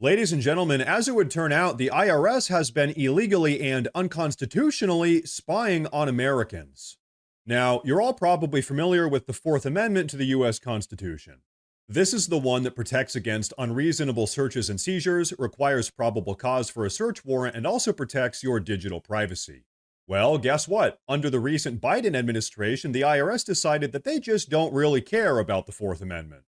Ladies and gentlemen, as it would turn out, the IRS has been illegally and unconstitutionally spying on Americans. Now, you're all probably familiar with the Fourth Amendment to the US Constitution. This is the one that protects against unreasonable searches and seizures, requires probable cause for a search warrant, and also protects your digital privacy. Well, guess what? Under the recent Biden administration, the IRS decided that they just don't really care about the Fourth Amendment.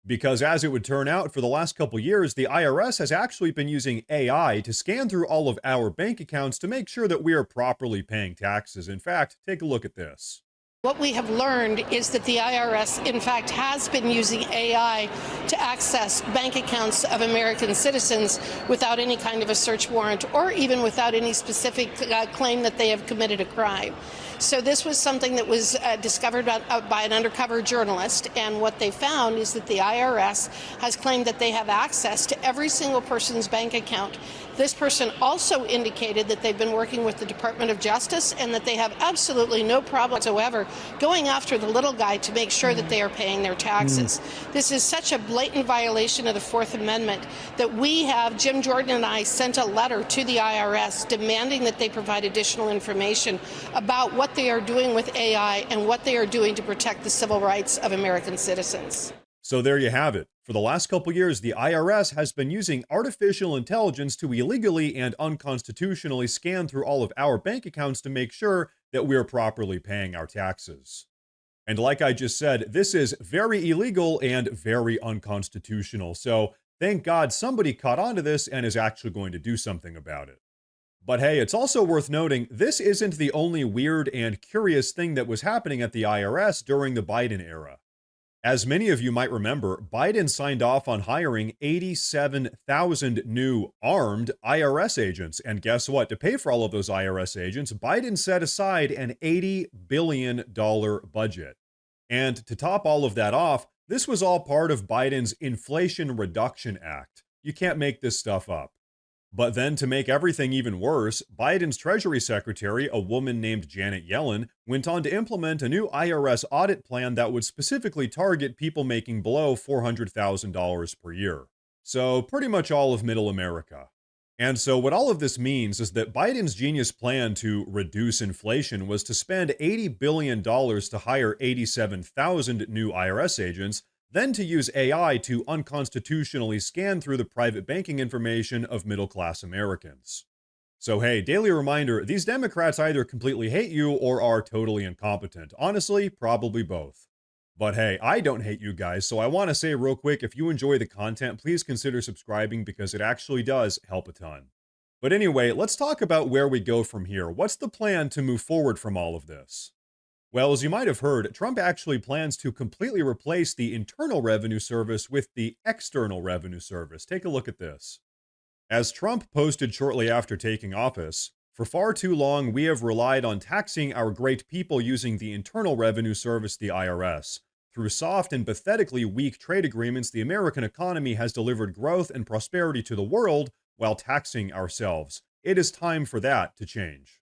Because as it would turn out, for the last couple years, the IRS has actually been using AI to scan through all of our bank accounts to make sure that we are properly paying taxes. In fact, take a look at this. What we have learned is that the IRS, in fact, has been using AI to access bank accounts of American citizens without any kind of a search warrant or even without any specific claim that they have committed a crime. So this was something that was discovered by an undercover journalist, and what they found is that the IRS has claimed that they have access to every single person's bank account. This person also indicated that they've been working with the Department of Justice and that they have absolutely no problem whatsoever going after the little guy to make sure that they are paying their taxes. This is such a blatant violation of the Fourth Amendment that Jim Jordan and I sent a letter to the IRS demanding that they provide additional information about what they are doing with AI and what they are doing to protect the civil rights of American citizens. So there you have it. For the last couple years, the IRS has been using artificial intelligence to illegally and unconstitutionally scan through all of our bank accounts to make sure that we're properly paying our taxes. And like I just said, this is very illegal and very unconstitutional. So thank God somebody caught on to this and is actually going to do something about it. But hey, it's also worth noting, this isn't the only weird and curious thing that was happening at the IRS during the Biden era. As many of you might remember, Biden signed off on hiring 87,000 new armed IRS agents. And guess what? To pay for all of those IRS agents, Biden set aside an $80 billion budget. And to top all of that off, this was all part of Biden's Inflation Reduction Act. You can't make this stuff up. But then to make everything even worse, Biden's Treasury Secretary, a woman named Janet Yellen, went on to implement a new IRS audit plan that would specifically target people making below $400,000 per year. So pretty much all of middle America. And so what all of this means is that Biden's genius plan to reduce inflation was to spend $80 billion to hire 87,000 new IRS agents, then to use AI to unconstitutionally scan through the private banking information of middle-class Americans. So hey, daily reminder, these Democrats either completely hate you or are totally incompetent. Honestly, probably both. But hey, I don't hate you guys, so I want to say real quick, if you enjoy the content, please consider subscribing because it actually does help a ton. But anyway, let's talk about where we go from here. What's the plan to move forward from all of this? Well, as you might have heard, Trump actually plans to completely replace the Internal Revenue Service with the External Revenue Service. Take a look at this. As Trump posted shortly after taking office, for far too long we have relied on taxing our great people using the Internal Revenue Service, the IRS. Through soft and pathetically weak trade agreements, the American economy has delivered growth and prosperity to the world while taxing ourselves. It is time for that to change.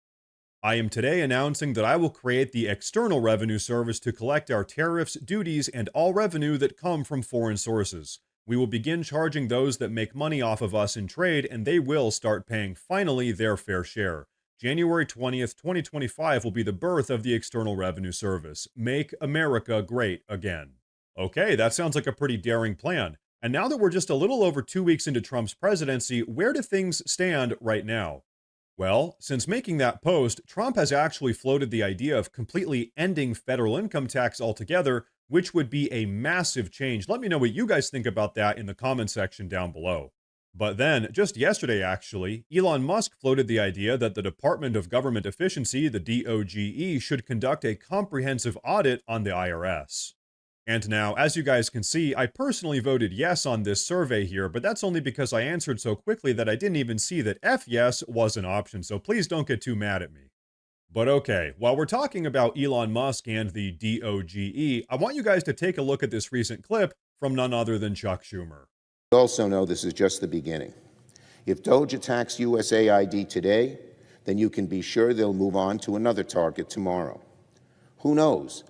I am today announcing that I will create the External Revenue Service to collect our tariffs, duties, and all revenue that come from foreign sources. We will begin charging those that make money off of us in trade, and they will start paying, finally, their fair share. January 20th, 2025 will be the birth of the External Revenue Service. Make America great again. Okay, that sounds like a pretty daring plan. And now that we're just a little over 2 weeks into Trump's presidency, where do things stand right now? Well, since making that post, Trump has actually floated the idea of completely ending federal income tax altogether, which would be a massive change. Let me know what you guys think about that in the comment section down below. But then, just yesterday actually, Elon Musk floated the idea that the Department of Government Efficiency, the DOGE, should conduct a comprehensive audit on the IRS. And now, as you guys can see, I personally voted yes on this survey here, but that's only because I answered so quickly that I didn't even see that F yes was an option, so please don't get too mad at me. But okay, while we're talking about Elon Musk and the DOGE, I want you guys to take a look at this recent clip from none other than Chuck Schumer. We also know this is just the beginning. If DOGE attacks USAID today, then you can be sure they'll move on to another target tomorrow. Who knows?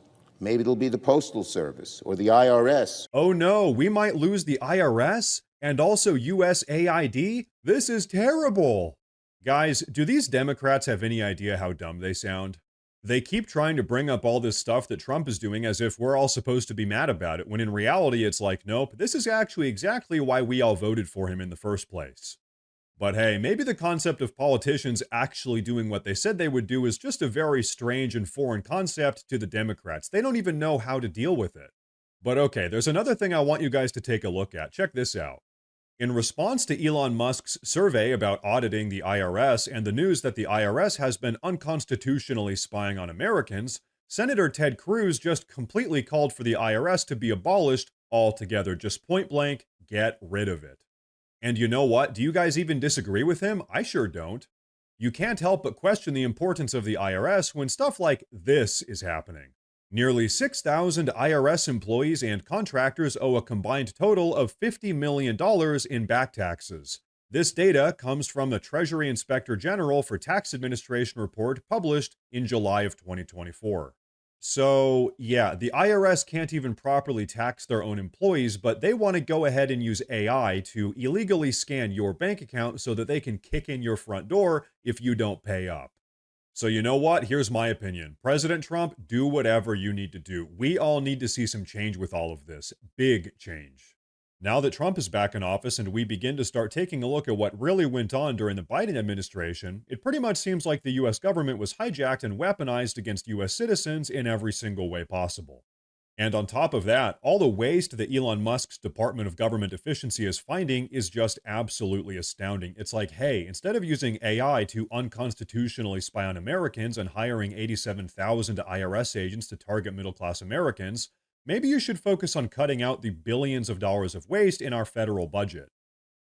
Maybe it'll be the Postal Service or the IRS. Oh no, we might lose the IRS? And also USAID? This is terrible. Guys, do these Democrats have any idea how dumb they sound? They keep trying to bring up all this stuff that Trump is doing as if we're all supposed to be mad about it, when in reality it's like, nope, this is actually exactly why we all voted for him in the first place. But hey, maybe the concept of politicians actually doing what they said they would do is just a very strange and foreign concept to the Democrats. They don't even know how to deal with it. But okay, there's another thing I want you guys to take a look at. Check this out. In response to Elon Musk's survey about auditing the IRS and the news that the IRS has been unconstitutionally spying on Americans, Senator Ted Cruz just completely called for the IRS to be abolished altogether. Just point blank, get rid of it. And you know what? Do you guys even disagree with him? I sure don't. You can't help but question the importance of the IRS when stuff like this is happening. Nearly 6,000 IRS employees and contractors owe a combined total of $50 million in back taxes. This data comes from the Treasury Inspector General for Tax Administration report published in July of 2024. So, yeah, the IRS can't even properly tax their own employees, but they want to go ahead and use AI to illegally scan your bank account so that they can kick in your front door if you don't pay up. So, you know what? Here's my opinion. President Trump, do whatever you need to do. We all need to see some change with all of this. Big change. Now that Trump is back in office and we begin to start taking a look at what really went on during the Biden administration, it pretty much seems like the US government was hijacked and weaponized against US citizens in every single way possible. And on top of that, all the waste that Elon Musk's Department of Government Efficiency is finding is just absolutely astounding. It's like, hey, instead of using AI to unconstitutionally spy on Americans and hiring 87,000 IRS agents to target middle-class Americans, maybe you should focus on cutting out the billions of dollars of waste in our federal budget.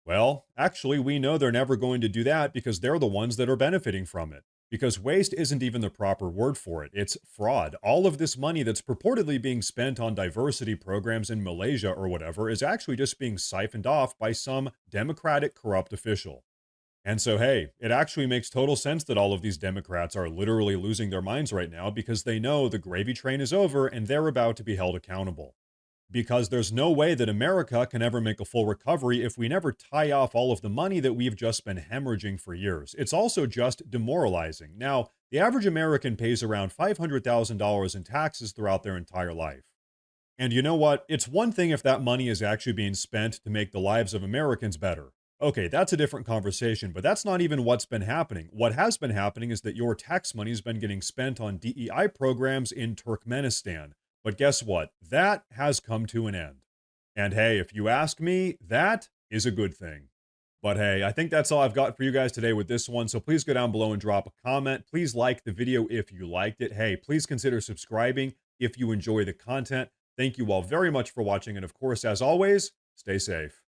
Well, actually, we know they're never going to do that because they're the ones that are benefiting from it. Because waste isn't even the proper word for it. It's fraud. All of this money that's purportedly being spent on diversity programs in Malaysia or whatever is actually just being siphoned off by some Democratic corrupt official. And so, hey, it actually makes total sense that all of these Democrats are literally losing their minds right now because they know the gravy train is over and they're about to be held accountable. Because there's no way that America can ever make a full recovery if we never tie off all of the money that we've just been hemorrhaging for years. It's also just demoralizing. Now, the average American pays around $500,000 in taxes throughout their entire life. And you know what? It's one thing if that money is actually being spent to make the lives of Americans better. Okay, that's a different conversation, but that's not even what's been happening. What has been happening is that your tax money has been getting spent on DEI programs in Turkmenistan. But guess what? That has come to an end. And hey, if you ask me, that is a good thing. But hey, I think that's all I've got for you guys today with this one. So please go down below and drop a comment. Please like the video if you liked it. Hey, please consider subscribing if you enjoy the content. Thank you all very much for watching. And of course, as always, stay safe.